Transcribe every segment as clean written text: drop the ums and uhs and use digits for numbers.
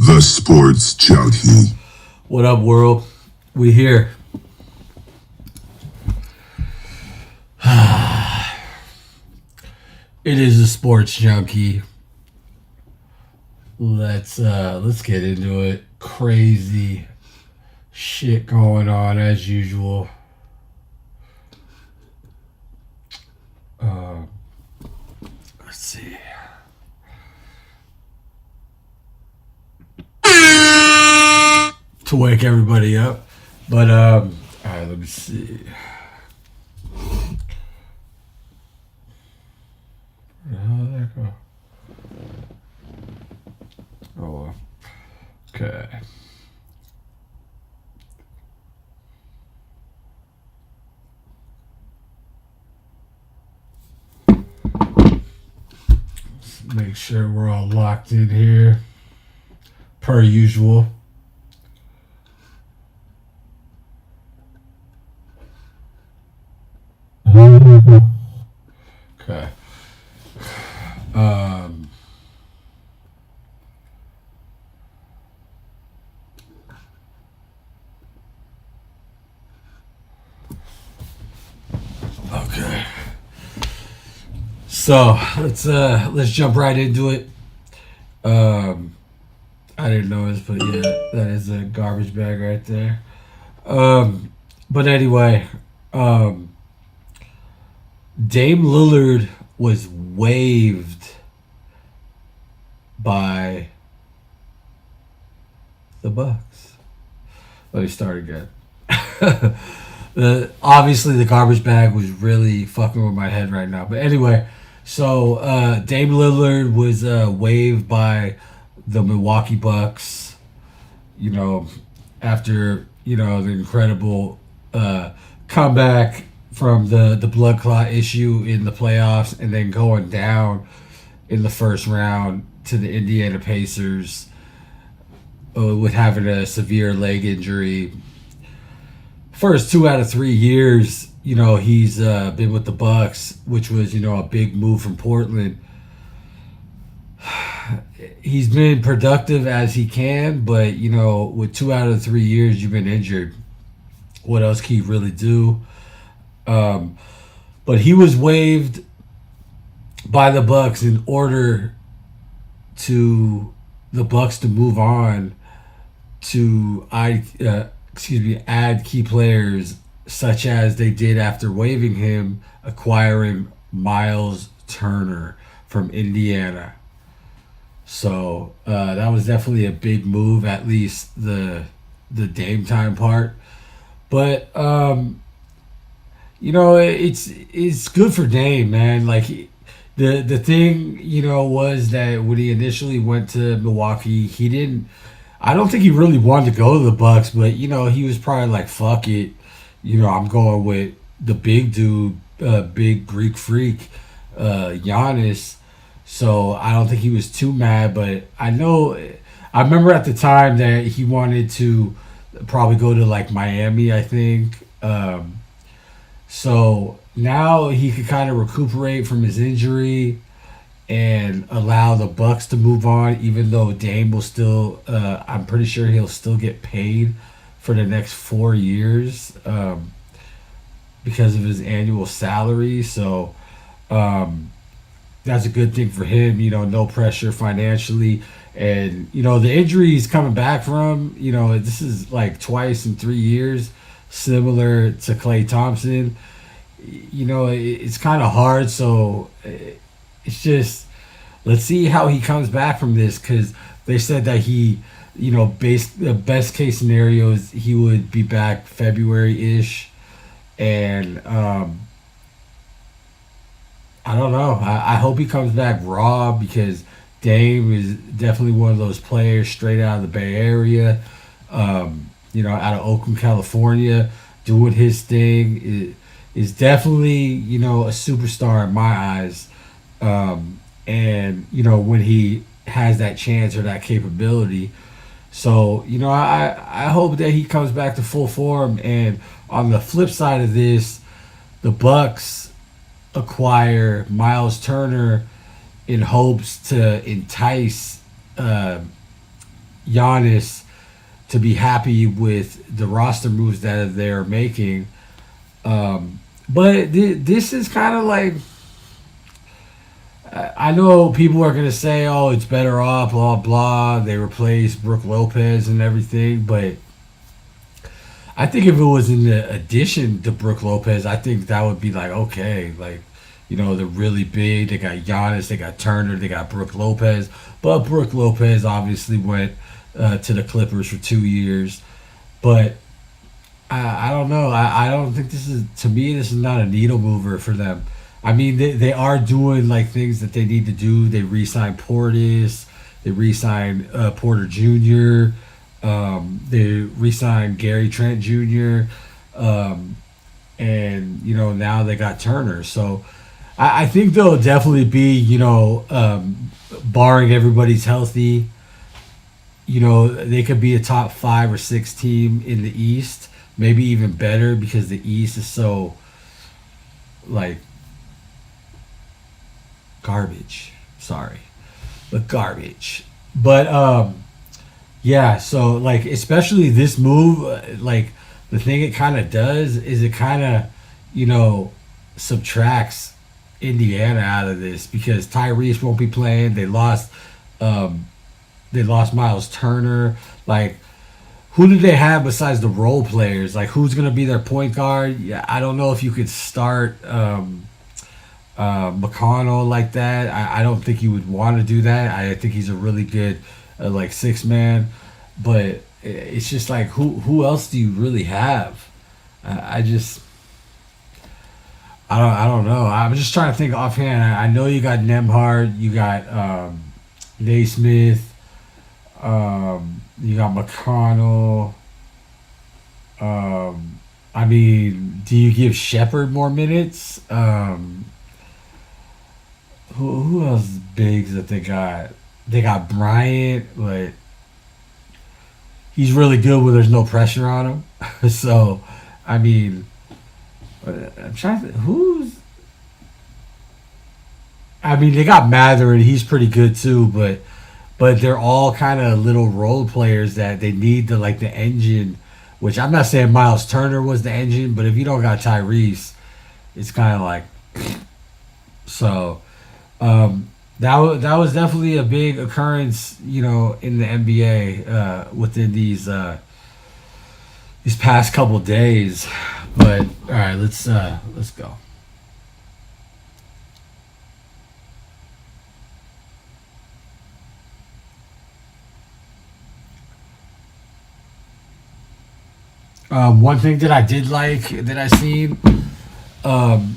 The Sports Junkie. What up, world? We here. It is the Sports Junkie. Let's get into it. Crazy shit going on as usual. Let's see. To wake everybody up. But all right, let me see. Where did that go? Oh well. Okay. Let's make sure we're all locked in here. Per usual. Okay. Okay. So let's jump right into it. I didn't notice, but yeah, that is a garbage bag right there. But anyway, Dame Lillard was waived by the Bucks. Let me start again. Obviously, the garbage bag was really fucking with my head right now. But anyway, so Dame Lillard was waived by the Milwaukee Bucks. You know, after the incredible comeback from the blood clot issue in the playoffs, and then going down in the first round to the Indiana Pacers with having a severe leg injury. First 2 out of 3 years, he's been with the Bucks, which was, a big move from Portland. He's been productive as he can, but, with 2 out of 3 years, you've been injured. What else can you really do? But he was waived by the Bucks in order to the Bucks to move on to add key players, such as they did after waiving him, acquiring Miles Turner from Indiana. So that was definitely a big move, at least the Dame time part. But it's good for Dame, man. Like the thing was that when he initially went to Milwaukee, I don't think he really wanted to go to the Bucks, but he was probably like, fuck it, I'm going with the big dude, big Greek freak, Giannis. So I don't think he was too mad, but I remember at the time that he wanted to probably go to like Miami, I think. So now he could kind of recuperate from his injury and allow the Bucks to move on, even though Dame will still, I'm pretty sure he'll still get paid for the next 4 years because of his annual salary. So that's a good thing for him, no pressure financially. And, the injury he's coming back from, this is like twice in 3 years, similar to Klay Thompson. It's kind of hard, so it's just, let's see how he comes back from this, because they said that he, the best case scenario is he would be back February-ish. And I don't know. I hope he comes back raw, because Dame is definitely one of those players straight out of the Bay Area, out of Oakland, California, doing his thing. Is definitely, a superstar in my eyes. And, when he has that chance or that capability. So, I hope that he comes back to full form. And on the flip side of this, the Bucks acquire Miles Turner in hopes to entice Giannis to be happy with the roster moves that they're making. But this is kind of like, I know people are gonna say, "Oh, it's better off," blah blah. They replaced Brooke Lopez and everything, but I think if it was in the addition to Brooke Lopez, I think that would be like okay, like they're really big. They got Giannis, they got Turner, they got Brooke Lopez, but Brooke Lopez obviously went to the Clippers for 2 years, but I don't know. I don't think this is, to me, this is not a needle mover for them. I mean, they are doing like things that they need to do. They re-signed Portis. They re-signed Porter Jr. They re-signed Gary Trent Jr. And now they got Turner. So I think they'll definitely be barring everybody's healthy. They could be a top 5 or 6 team in the East, maybe even better because the East is so like garbage. Sorry, but garbage. But yeah. So like, especially this move, like the thing it kind of does is it kind of subtracts Indiana out of this because Tyrese won't be playing. They lost Miles Turner. Like, who did they have besides the role players? Like, who's going to be their point guard? Yeah, I don't know if you could start McConnell like that. I don't think you would want to do that. I think he's a really good like 6-man. But it's just like, who else do you really have? I don't know. I'm just trying to think offhand. I know you got Nemhard. You got Naismith. You got McConnell. I mean, do you give Shepard more minutes? Who else is bigs that they got? They got Bryant, but he's really good when there's no pressure on him. So, I mean, I'm trying to who's. I mean, they got Mather and he's pretty good too, but they're all kind of little role players that they need the engine. Which I'm not saying Miles Turner was the engine, but if you don't got Tyrese, it's kind of like so. That was definitely a big occurrence, in the NBA within these past couple days. But all right, let's go. One thing that I did like that I seen. On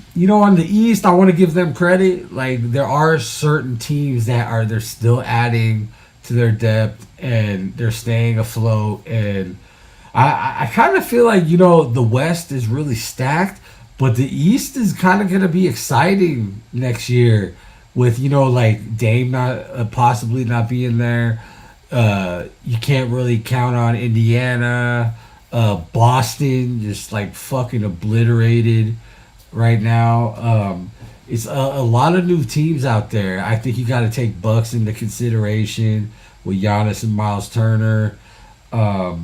the East, I want to give them credit. Like, there are certain teams that they're still adding to their depth and they're staying afloat. And I kind of feel like, the West is really stacked, but the East is kind of going to be exciting next year with, like Dame not possibly not being there. You can't really count on Indiana. Boston just like fucking obliterated right now. It's a lot of new teams out there. I think you got to take Bucks into consideration with Giannis and Miles Turner. Who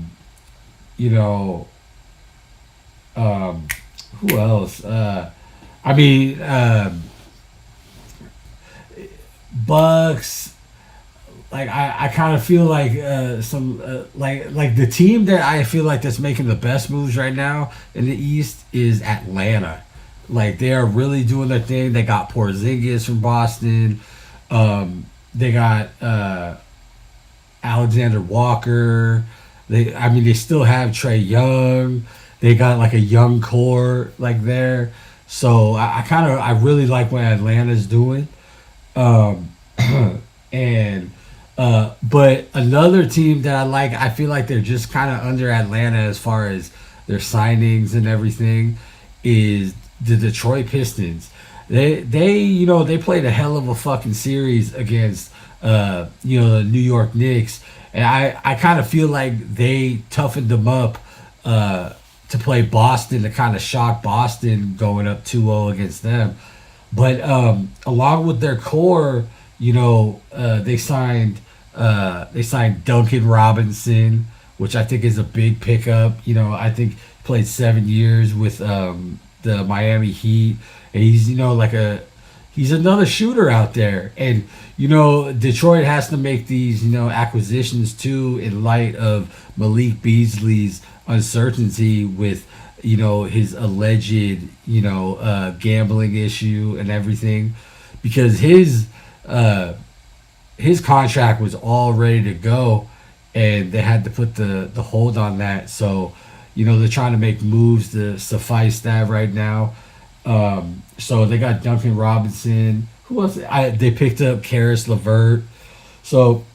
else? I mean, Bucks. Like I kind of feel like some like the team that I feel like that's making the best moves right now in the East is Atlanta. Like, they are really doing their thing. They got Porzingis from Boston. They got Alexander Walker. They still have Trae Young. They got like a young core like there. So I really like what Atlanta's doing. And but another team that I like, I feel like they're just kind of under Atlanta as far as their signings and everything, is the Detroit Pistons. They played a hell of a fucking series against the New York Knicks, and I kind of feel like they toughened them up to play Boston, to kind of shock Boston going up 2-0 against them. But along with their core, they signed They signed Duncan Robinson, which I think is a big pickup. I think he played 7 years with the Miami Heat, and he's he's another shooter out there. And Detroit has to make these acquisitions too in light of Malik Beasley's uncertainty with his alleged gambling issue and everything, because his contract was all ready to go, and they had to put the hold on that. So, they're trying to make moves to suffice that right now. So they got Duncan Robinson. Who else? They picked up Karis LeVert. So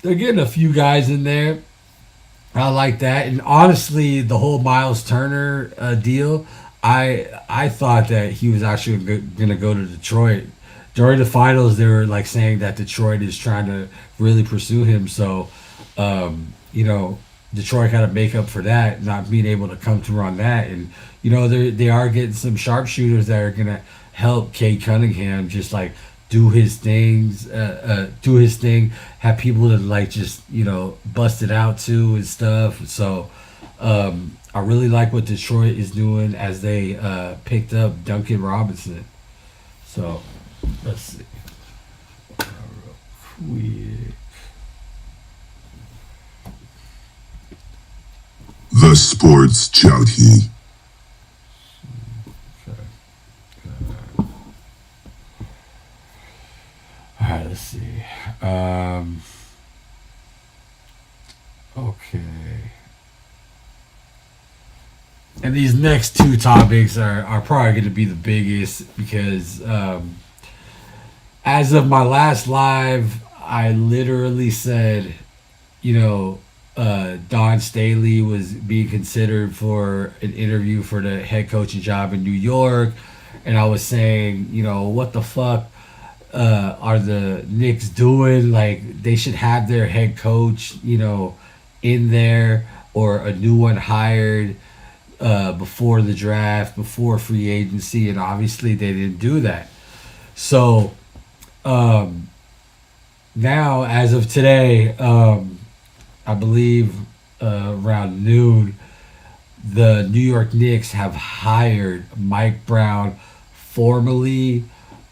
they're getting a few guys in there. I like that. And honestly, the whole Miles Turner deal, I thought that he was actually going to go to Detroit. During the finals, they were like saying that Detroit is trying to really pursue him. So, Detroit got to make up for that, not being able to come through on that. And, they are getting some sharpshooters that are going to help Cade Cunningham just like do his thing, have people that like just, bust it out too and stuff. So, I really like what Detroit is doing as they picked up Duncan Robinson. So, let's see. Real quick. The Sports Junkie. All right, let's see. Okay. And these next two topics are probably going to be the biggest because as of my last live, I literally said, Don Staley was being considered for an interview for the head coaching job in New York. And I was saying, what the fuck are the Knicks doing? Like, they should have their head coach, in there, or a new one hired before the draft, before free agency. And obviously they didn't do that. So now, as of today, I believe around noon, the New York Knicks have hired Mike Brown, formerly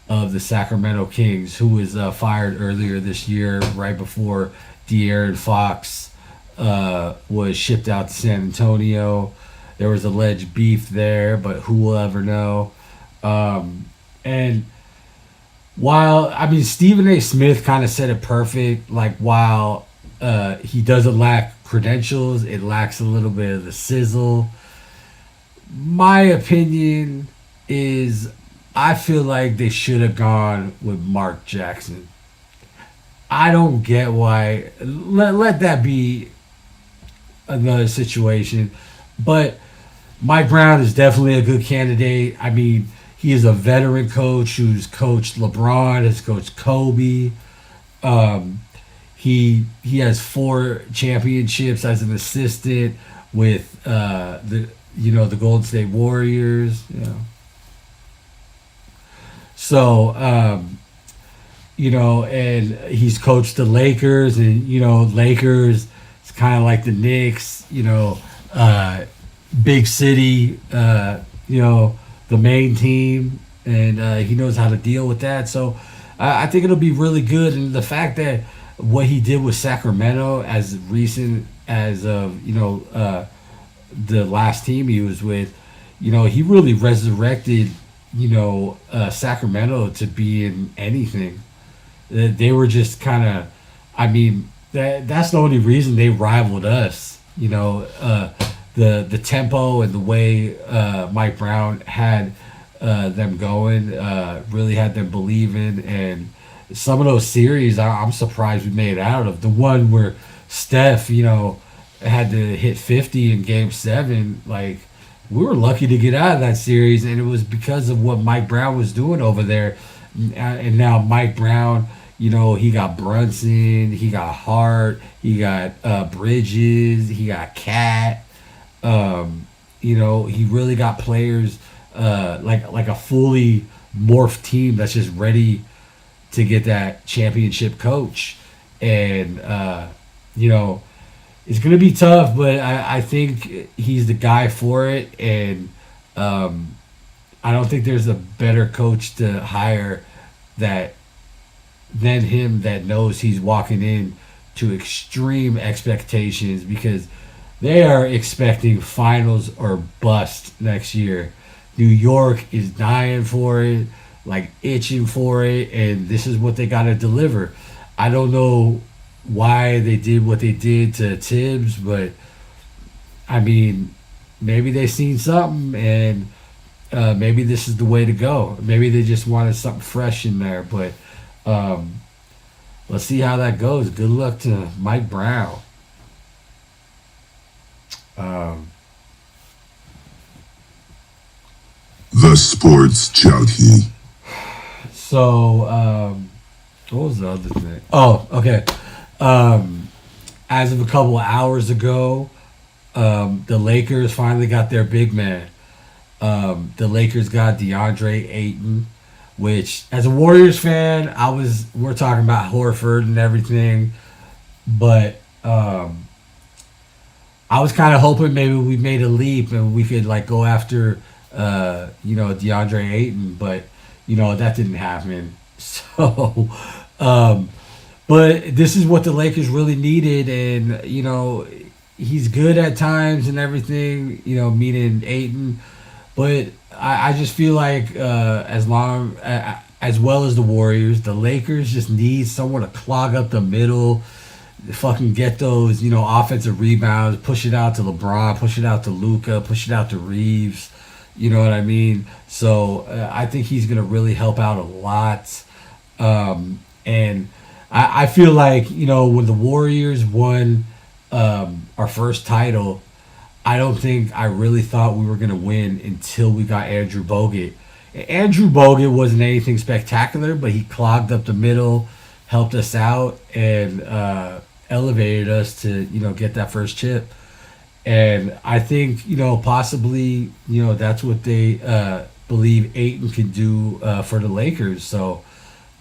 of the Sacramento Kings, who was fired earlier this year, right before De'Aaron Fox was shipped out to San Antonio. There was alleged beef there, but who will ever know? And while, Stephen A. Smith kind of said it perfect, like, while he doesn't lack credentials, it lacks a little bit of the sizzle. My opinion is, I feel like they should have gone with Mark Jackson. I don't get why. Let that be another situation. But Mike Brown is definitely a good candidate. He is a veteran coach who's coached LeBron, has coached Kobe. He has 4 championships as an assistant with the Golden State Warriors. So and he's coached the Lakers, and Lakers, it's kind of like the Knicks. Big city. The main team, and he knows how to deal with that. So I think it'll be really good. And the fact that what he did with Sacramento as recent as of the last team he was with, he really resurrected Sacramento to be in anything. They were just kind of, that's the only reason they rivaled us. The tempo and the way Mike Brown had them going really had them believing. And some of those series, I'm surprised we made it out of. The one where Steph, had to hit 50 in Game 7, like, we were lucky to get out of that series, and it was because of what Mike Brown was doing over there. And now Mike Brown, he got Brunson, he got Hart, he got Bridges, he got Cat. He really got players like a fully morphed team that's just ready to get that championship coach. and you know, it's gonna be tough, but I think he's the guy for it, and um, I don't think there's a better coach to hire that than him that knows he's walking in to extreme expectations because they are expecting finals or bust next year. New York is dying for it, like itching for it, and this is what they got to deliver. I don't know why they did what they did to Tibbs, but I mean, maybe they seen something and maybe this is the way to go. Maybe they just wanted something fresh in there, but um, let's see how that goes. Good luck to Mike Brown. Um, The Sports Junkie. so, what was the other thing? Oh, okay. Um, as of a couple of hours ago, the Lakers finally got their big man. The Lakers got DeAndre Ayton, which, as a Warriors fan, we're talking about Horford and everything, but I was kind of hoping maybe we made a leap and we could like go after DeAndre Ayton, but that didn't happen. So, um, but this is what the Lakers really needed, and he's good at times and everything. Meaning Ayton, but I just feel like as well as the Warriors, the Lakers just need someone to clog up the middle, fucking get those offensive rebounds, push it out to LeBron, push it out to Luka, push it out to Reeves. You know what I mean? So I think he's gonna really help out a lot. And I feel like when the Warriors won our first title, I don't think I really thought we were gonna win until we got Andrew Bogut. Andrew Bogut wasn't anything spectacular, but he clogged up the middle, helped us out, and elevated us to get that first chip. And I think possibly that's what they believe Ayton can do for the Lakers. So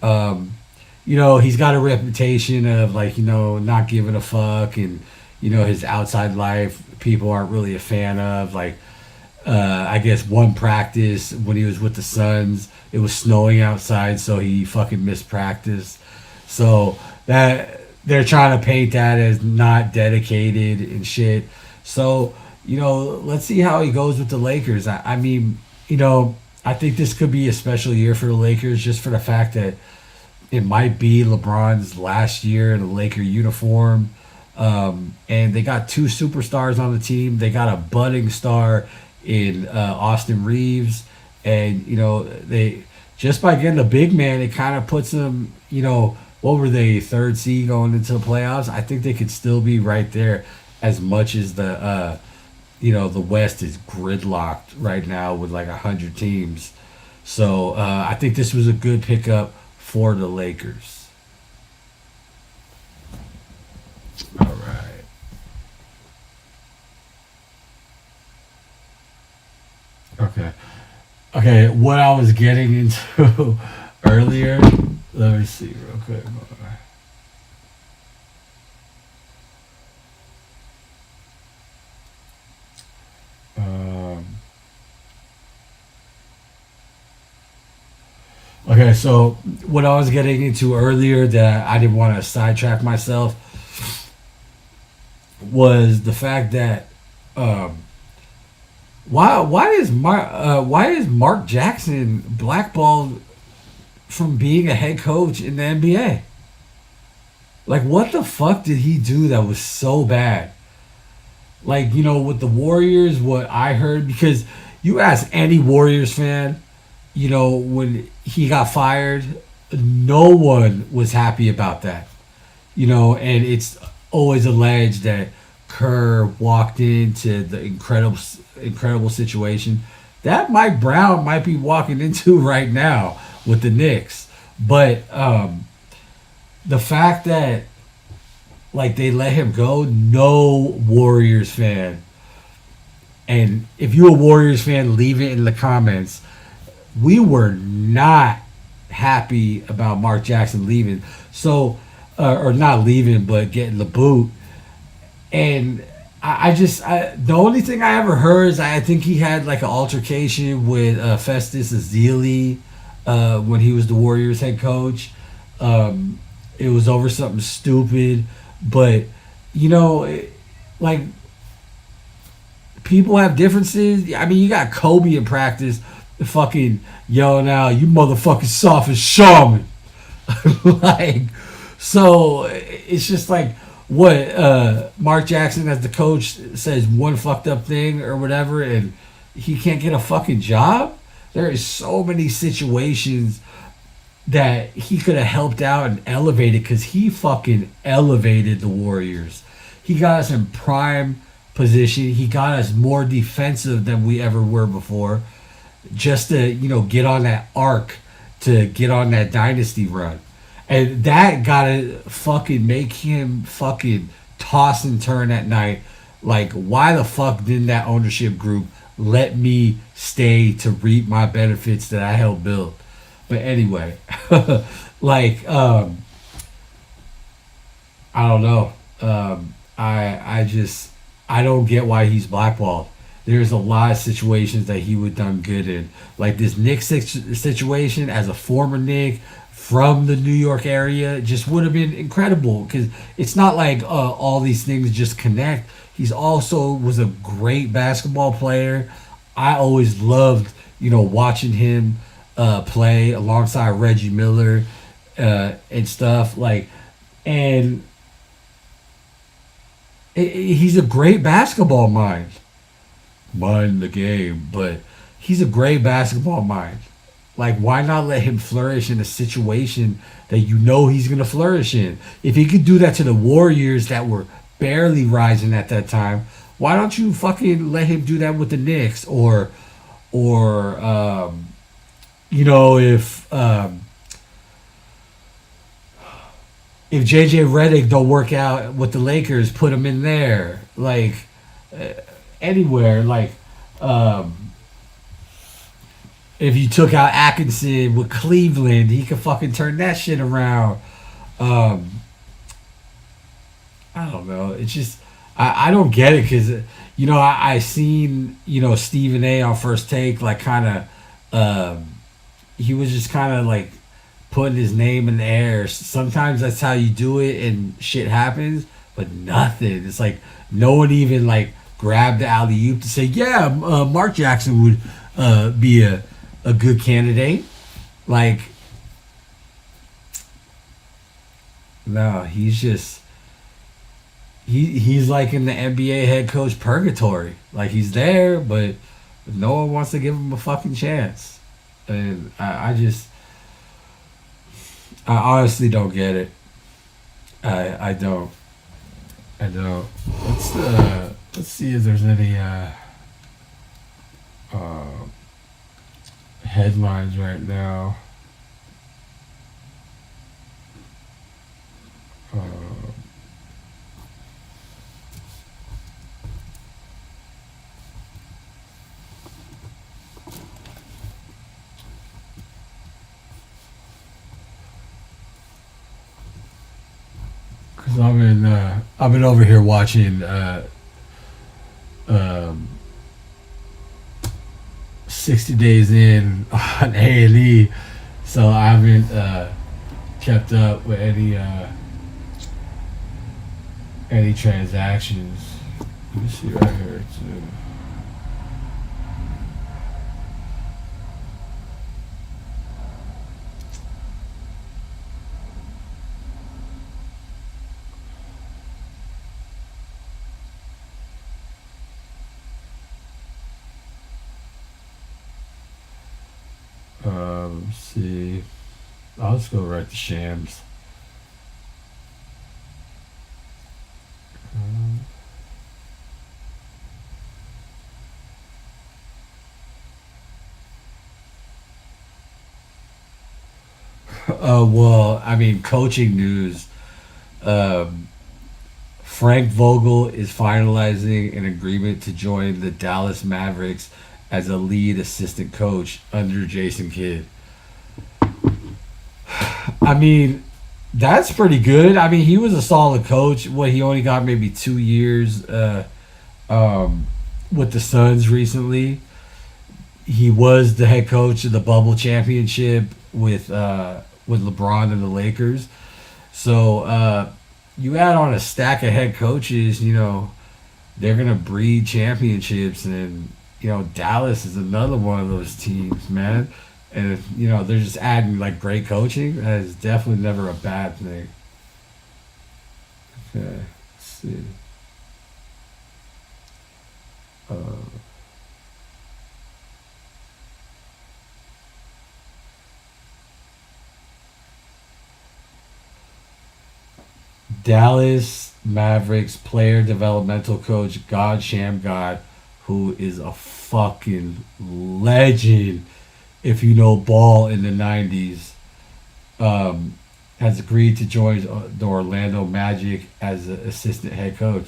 he's got a reputation of not giving a fuck, and his outside life people aren't really a fan of. Like I guess one practice when he was with the Suns, it was snowing outside, so he fucking missed practice. So that they're trying to paint that as not dedicated and shit. So let's see how he goes with the Lakers. I mean, I think this could be a special year for the Lakers just for the fact that it might be LeBron's last year in a Laker uniform. And they got two superstars on the team. They got a budding star in Austin Reeves. And, they just by getting a big man, it kind of puts them, what were they, third seed going into the playoffs? I think they could still be right there as much as the West is gridlocked right now with like 100 teams. So I think this was a good pickup for the Lakers. All right. Okay, what I was getting into earlier, let me see real quick. Okay, so what I was getting into earlier that I didn't want to sidetrack myself was the fact that why is Mark Jackson blackballed from being a head coach in the NBA? Like, what the fuck did he do that was so bad? Like, with the Warriors, what I heard, because you ask any Warriors fan, when he got fired, no one was happy about that. And it's always alleged that Kerr walked into the incredible situation that Mike Brown might be walking into right now with the Knicks. But the fact that they let him go, no Warriors fan, and if you're a Warriors fan, leave it in the comments. We were not happy about Mark Jackson leaving. So or not leaving, but getting the boot. And the only thing I ever heard is I think he had like an altercation with Festus Ezeli when he was the Warriors head coach. It was over something stupid, but like people have differences. I mean, you got Kobe in practice, fucking yelling out, "You motherfucking soft as shaman." Like, so it's just like what Mark Jackson as the coach says one fucked up thing or whatever, and he can't get a fucking job. There is so many situations that he could have helped out and elevated because he fucking elevated the Warriors. He got us in prime position. He got us more defensive than we ever were before, just to get on that arc to get on that dynasty run. And that gotta fucking make him fucking toss and turn at night. Like, why the fuck didn't that ownership group let me stay to reap my benefits that I helped build? But anyway, like, I don't know. I don't get why he's blackballed. There's a lot of situations that he would done good in. Like this Knicks situation, as a former Knick from the New York area, just would have been incredible because it's not like all these things just connect. He's also was a great basketball player. I always loved, watching him play alongside Reggie Miller and stuff. And he's a great basketball mind. Mind the game, but he's a great basketball mind. Like, why not let him flourish in a situation that he's going to flourish in? If he could do that to the Warriors that were barely rising at that time, why don't you fucking let him do that with the Knicks? Or if JJ Redick don't work out with the Lakers, put him in there. Like, anywhere. Like, if you took out Atkinson with Cleveland, he could fucking turn that shit around. I don't know. It's just, I don't get it because, I seen, Stephen A on First Take, like, kind of, he was just kind of like putting his name in the air. Sometimes that's how you do it and shit happens, but nothing. It's like no one even like grabbed the alley-oop to say, yeah, Mark Jackson would be a good candidate. Like, no, he's just he's like in the NBA head coach purgatory. Like, he's there, but no one wants to give him a fucking chance. And I honestly don't get it. I don't. Let's see if there's any headlines right now. Cause I've been over here watching 60 Days In on A&E, so I haven't kept up with any transactions. Let me see right here too. Let's see. I'll just go right to Shams. Well, I mean, coaching news. Frank Vogel is finalizing an agreement to join the Dallas Mavericks as a lead assistant coach under Jason Kidd. I mean, That's pretty good. I mean, he was a solid coach. What, he only got maybe 2 years um, with the Suns recently. He was the head coach of the bubble championship with LeBron and the Lakers. So you add on a stack of head coaches, they're gonna breed championships, and Dallas is another one of those teams, man. And if, they're just adding like great coaching. That is definitely never a bad thing. Okay, let's see. Uh, Dallas Mavericks player developmental coach God Sham God, who is a fucking legend. If you know ball in the '90s, um, has agreed to join the Orlando Magic as an assistant head coach.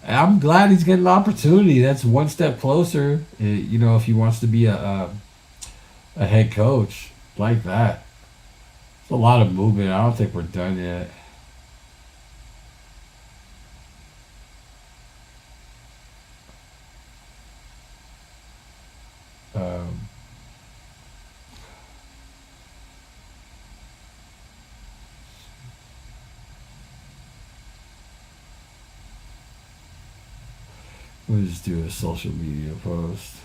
I'm glad he's getting the opportunity. That's one step closer. If he wants to be a head coach like that, it's a lot of movement. I don't think we're done yet. Um, we'll just do a social media post.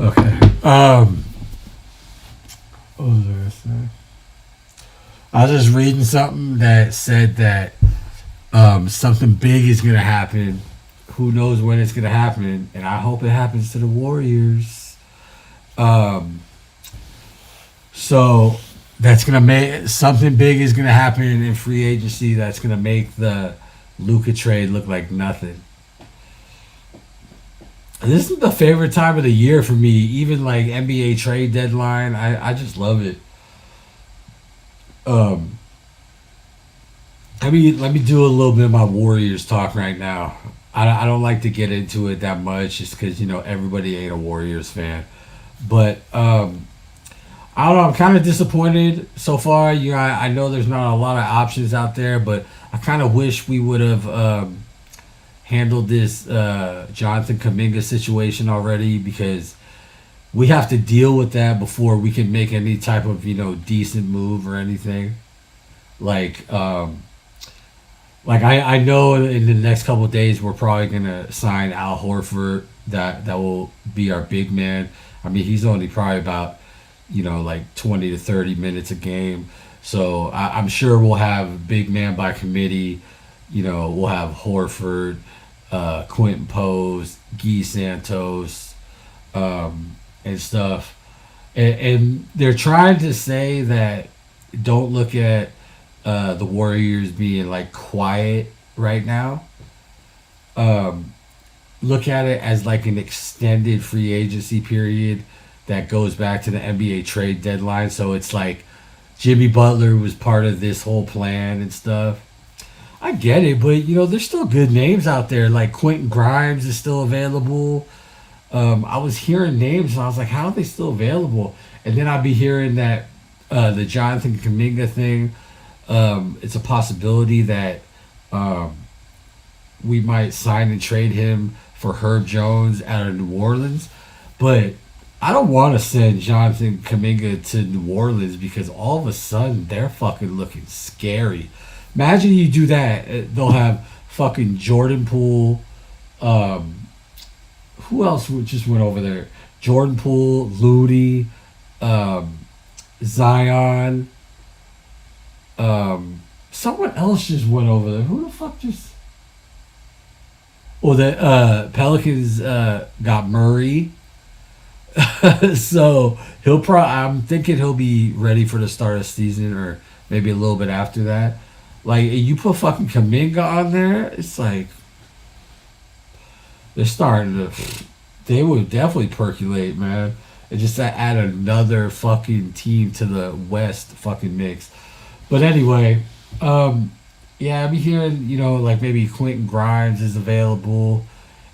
Okay. What was I gonna say? I was just reading something that said that something big is gonna happen. Who knows when it's gonna happen? And I hope it happens to the Warriors. Um, so that's gonna make something big is gonna happen in free agency. That's gonna make the Luka trade look like nothing. This is the favorite time of the year for me. Even like NBA trade deadline, I just love it. Um, let me do a little bit of my Warriors talk right now. I don't like to get into it that much just because everybody ain't a Warriors fan. But I don't know. I'm kind of disappointed so far. I know there's not a lot of options out there, but I kind of wish we would have handled this Jonathan Kaminga situation already, because we have to deal with that before we can make any type of decent move or anything. Like I know in the next couple of days we're probably gonna sign Al Horford. That will be our big man. I mean, he's only probably about like 20 to 30 minutes a game. So I'm sure we'll have big man by committee. We'll have Horford, Quentin Pose, Guy Santos, and stuff. And they're trying to say that don't look at the Warriors being like quiet right now. Um, Look at it as like an extended free agency period that goes back to the NBA trade deadline. So it's like Jimmy Butler was part of this whole plan and stuff. I get it, but there's still good names out there. Like Quentin Grimes is still available. I was hearing names and I was like, how are they still available? And then I'd be hearing that the Jonathan Kaminga thing. It's a possibility that um, we might sign and trade him for Herb Jones out of New Orleans. But I don't want to send Jonathan Kaminga to New Orleans because all of a sudden they're fucking looking scary. Imagine you do that. They'll have fucking Jordan Poole. Who else just went over there? Jordan Poole, Looney, um, Zion. Someone else just went over there. Who the fuck just? Well, the Pelicans got Murray, so he'll probably. I'm thinking he'll be ready for the start of the season, or maybe a little bit after that. Like you put fucking Kaminga on there, it's like they're starting to. They would definitely percolate, man. And just to add another fucking team to the West fucking mix. But anyway, yeah, I be hearing, like maybe Quentin Grimes is available.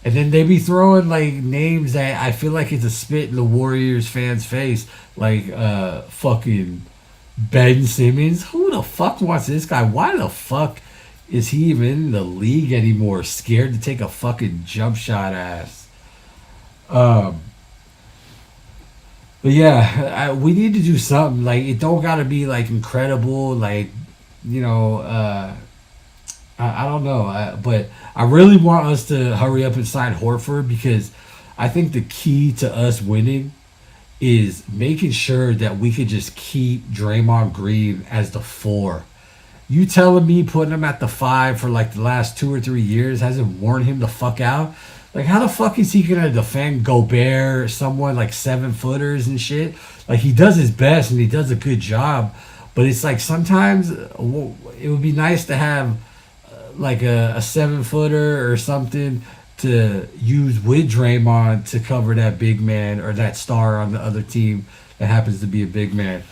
And then they be throwing like names that I feel like it's a spit in the Warriors fans' face. Like fucking Ben Simmons. Who the fuck wants this guy? Why the fuck is he even in the league anymore? Scared to take a fucking jump shot ass. Um but yeah, we need to do something. Like it don't gotta be like incredible, like you know, I don't know, but I really want us to hurry up and sign Horford because I think the key to us winning is making sure that we could just keep Draymond Green as the four. You telling me putting him at the five for like the last 2 or 3 years hasn't worn him the fuck out? Like, how the fuck is he gonna defend Gobert, someone like 7 footers and shit? Like, he does his best and he does a good job, but it's like sometimes it would be nice to have like a 7 footer or something to use with Draymond to cover that big man or that star on the other team that happens to be a big man.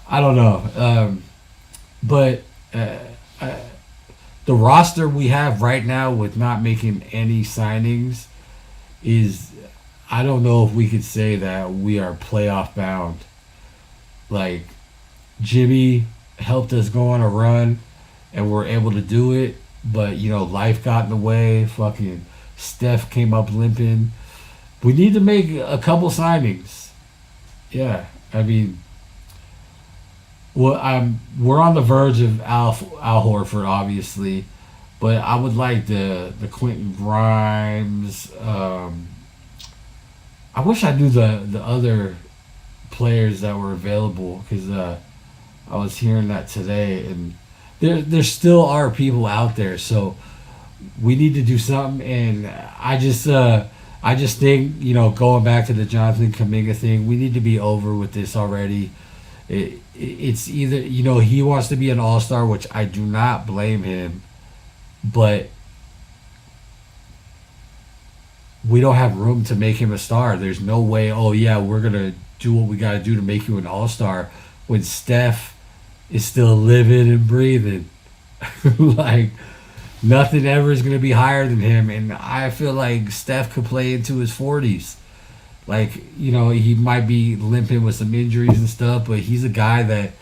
I don't know. But uh, uh, the roster we have right now with not making any signings is, I don't know if we could say that we are playoff bound. Like, Jimmy helped us go on a run and we're able to do it, but life got in the way. Fucking Steph came up limping. We need to make a couple signings. Yeah, I mean, well, we're on the verge of Al Horford, obviously, but I would like the Quentin Grimes. I wish I knew the other players that were available because I was hearing that today, and there still are people out there. So we need to do something, and I just think going back to the Jonathan Kaminga thing, we need to be over with this already. It's either he wants to be an all-star, which I do not blame him, but we don't have room to make him a star. There's no way. Oh yeah, we're gonna do what we gotta do to make you an all-star when Steph is still living and breathing. Like nothing ever is gonna be higher than him, and I feel like Steph could play into his 40s. Like, he might be limping with some injuries and stuff, but he's a guy that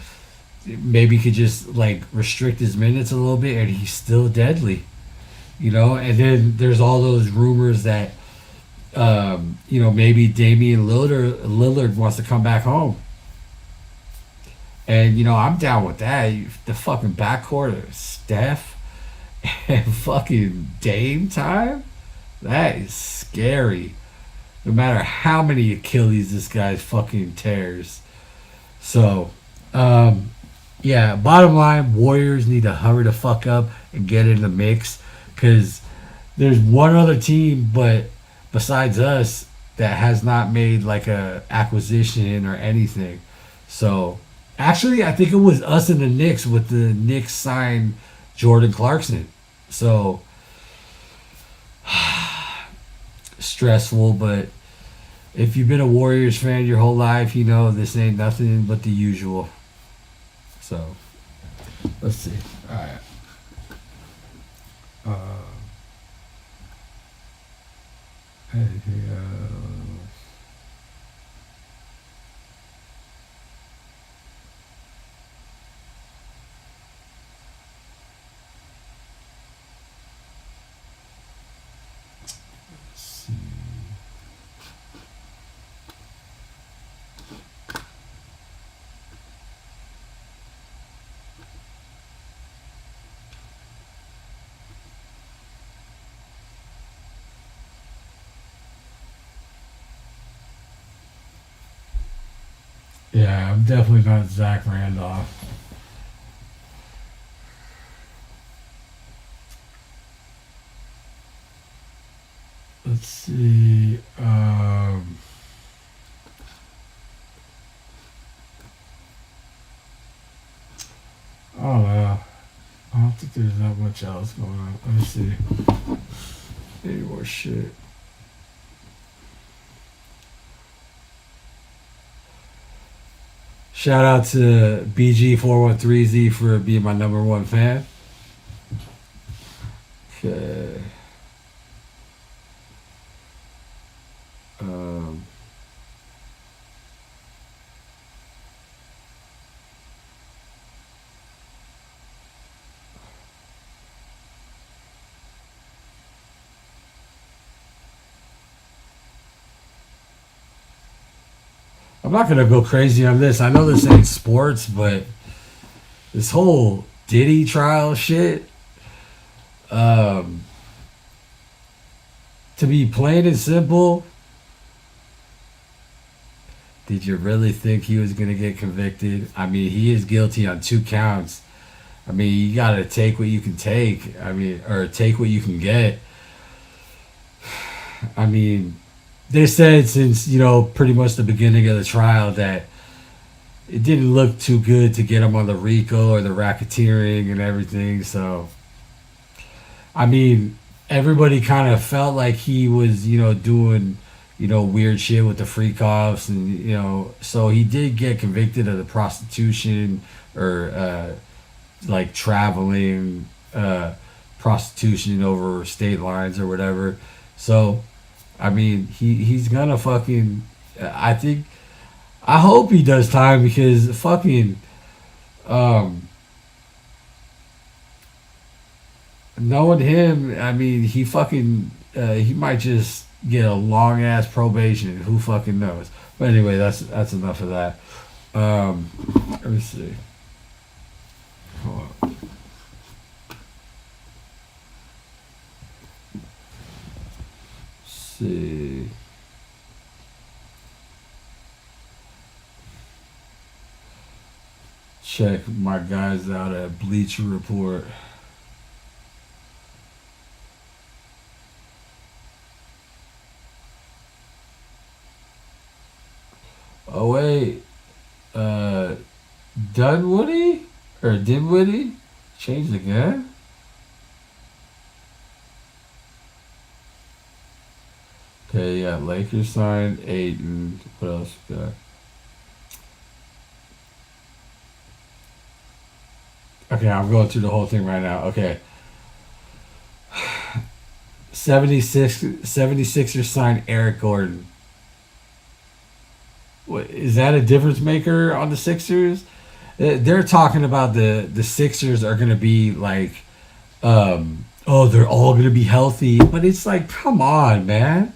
maybe could just like restrict his minutes a little bit and he's still deadly. And then there's all those rumors that maybe Damian Lillard wants to come back home. And I'm down with that. The fucking backcourt of Steph and fucking Dame time, that is scary. No matter how many Achilles this guy fucking tears. So, yeah, bottom line, Warriors need to hurry the fuck up and get in the mix. Because there's one other team, but besides us, that has not made like a acquisition or anything. So, actually, I think it was us and the Knicks with the Knicks signed Jordan Clarkson. So, stressful, but if you've been a Warriors fan your whole life, this ain't nothing but the usual. So, let's see. All right. Anything else? Let's see. Yeah, I'm definitely not Zach Randolph. Let's see. I don't know. I don't think there's that much else going on. Let me see. Any more shit. Shout out to BG413Z for being my number one fan. Okay. I'm not gonna go crazy on this. I know this ain't sports, but this whole Diddy trial shit. To be plain and simple, did you really think he was gonna get convicted? I mean, he is guilty on 2 counts. I mean, you gotta take what you can take. I mean, or take what you can get. I mean, they said since, pretty much the beginning of the trial that it didn't look too good to get him on the RICO or the racketeering and everything. So, I mean, everybody kind of felt like he was, doing, weird shit with the freak offs. And, so he did get convicted of the prostitution or, like traveling, prostitution over state lines or whatever. So, I mean, he's gonna fucking. I hope he does time because fucking. Knowing him, I mean, he fucking. He might just get a long ass probation. Who fucking knows? But anyway, that's enough of that. Let me see. Hold on. See. Check my guys out at Bleacher Report. Oh wait, Dunwoody or Dinwiddie changed again. Okay, yeah, Lakers signed Ayton. What else we got? Okay, I'm going through the whole thing right now. Okay. 76ers signed Eric Gordon. What, is that a difference maker on the Sixers? They're talking about the Sixers are going to be like, they're all going to be healthy. But it's like, come on, man.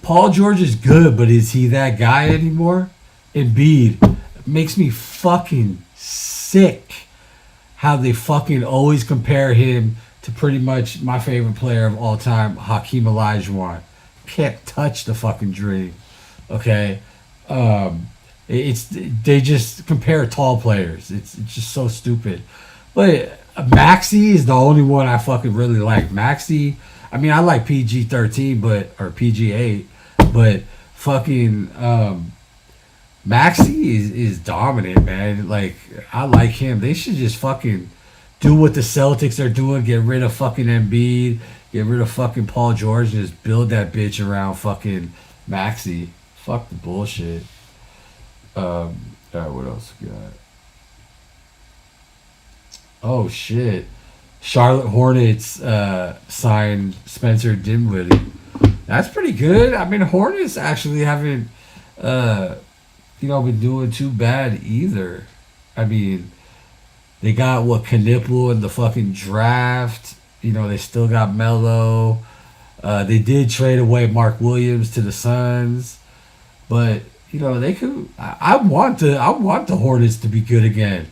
Paul George is good, but is he that guy anymore? Embiid makes me fucking sick how they fucking always compare him to pretty much my favorite player of all time, Hakeem Olajuwon. Can't touch the fucking dream. Okay? They just compare tall players. It's just so stupid. But Maxey is the only one I fucking really like. Maxey, I mean, I like PG-13, or PG-8, but fucking Maxey is dominant, man. Like, I like him. They should just fucking do what the Celtics are doing. Get rid of fucking Embiid. Get rid of fucking Paul George and just build that bitch around fucking Maxey. Fuck the bullshit. Alright, what else we got? Oh, shit. Charlotte Hornets signed Spencer Dinwiddie. That's pretty good. I mean, Hornets actually haven't, been doing too bad either. I mean, they got Knipple in the fucking draft. They still got Melo. They did trade away Mark Williams to the Suns, but they could. I want the Hornets to be good again.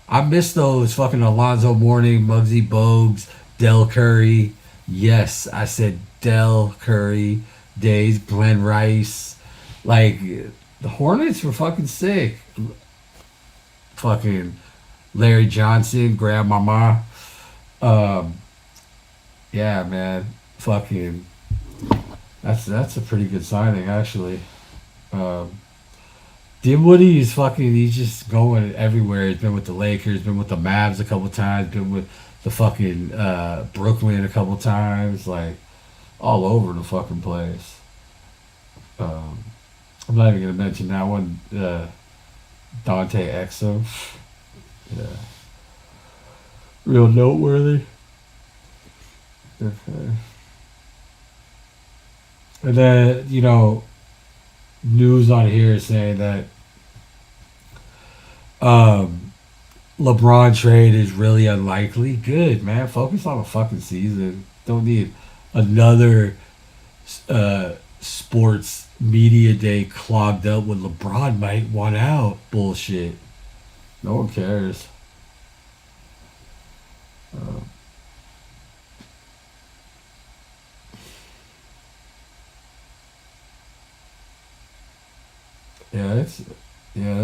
I miss those fucking Alonzo Mourning, Muggsy Bogues, Del Curry. Yes, I said Del Curry days. Glenn Rice, like the Hornets were fucking sick. Fucking Larry Johnson, Grandmama. Yeah, man. Fucking That's a pretty good signing, actually. Um, Dinwiddie is fucking. He's just going everywhere. He's been with the Lakers, been with the Mavs a couple times, been with the fucking Brooklyn a couple times, like all over the fucking place. Um, I'm not even gonna mention that one. Dante Exum, yeah, real noteworthy. Okay. And then news on here is saying that um, LeBron trade is really unlikely. Good, man. Focus on the fucking season. Don't need another sports media day clogged up when LeBron might want out. Bullshit. No one cares. Uh,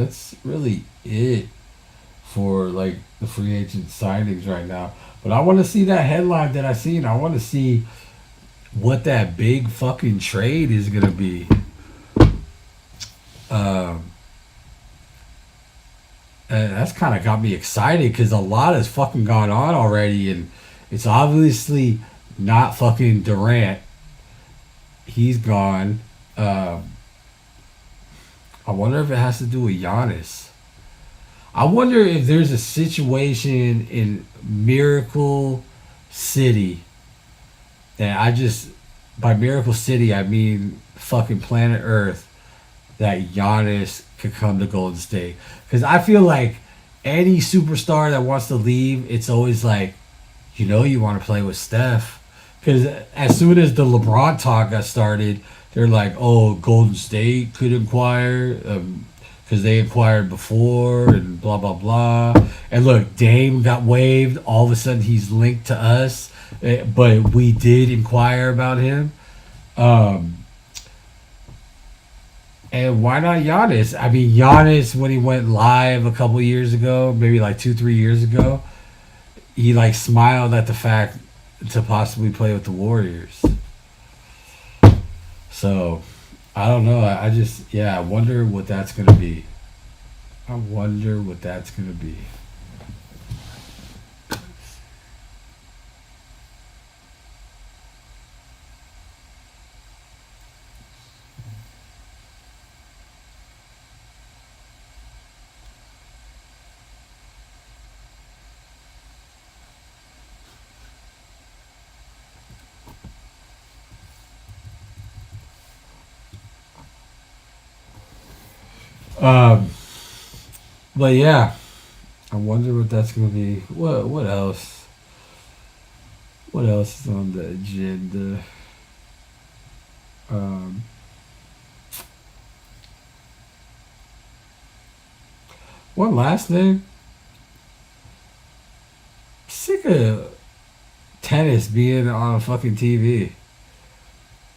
that's really it for like the free agent signings right now. But I want to see that headline that I seen. I want to see what that big fucking trade is gonna be. Um, and that's kind of got me excited because a lot has fucking gone on already, and it's obviously not fucking Durant. He's gone. I wonder if it has to do with Giannis. I wonder if there's a situation in Miracle City that by Miracle City, I mean fucking planet Earth, that Giannis could come to Golden State. Because I feel like any superstar that wants to leave, it's always like, you want to play with Steph. Because as soon as the LeBron talk got started, they're like, oh, Golden State could inquire because they inquired before and blah, blah, blah. And look, Dame got waived. All of a sudden, he's linked to us. But we did inquire about him. And why not Giannis? I mean, Giannis, when he went live a couple years ago, maybe like 2-3 years ago, he like smiled at the fact to possibly play with the Warriors. So, I don't know. I wonder what that's going to be. I wonder what that's going to be. Um, but yeah, I wonder what that's going to be. What else? What else is on the agenda? Um, One last thing. Sick of tennis being on a fucking TV.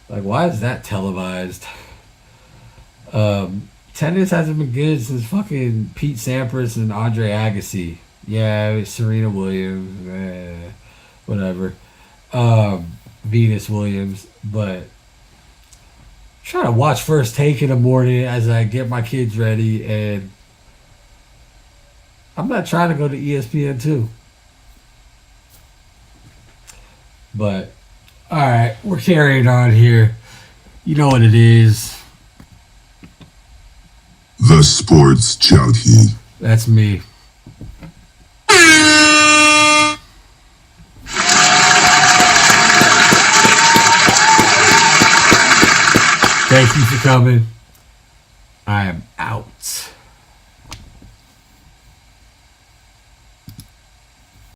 Like, why is that televised? Tennis hasn't been good since fucking Pete Sampras and Andre Agassi. Yeah, Serena Williams, whatever. Venus Williams, but trying to watch First Take in the morning as I get my kids ready, and I'm not trying to go to ESPN too. But all right, we're carrying on here. You know what it is. The Sports Junkie. That's me. Thank you for coming. I am out.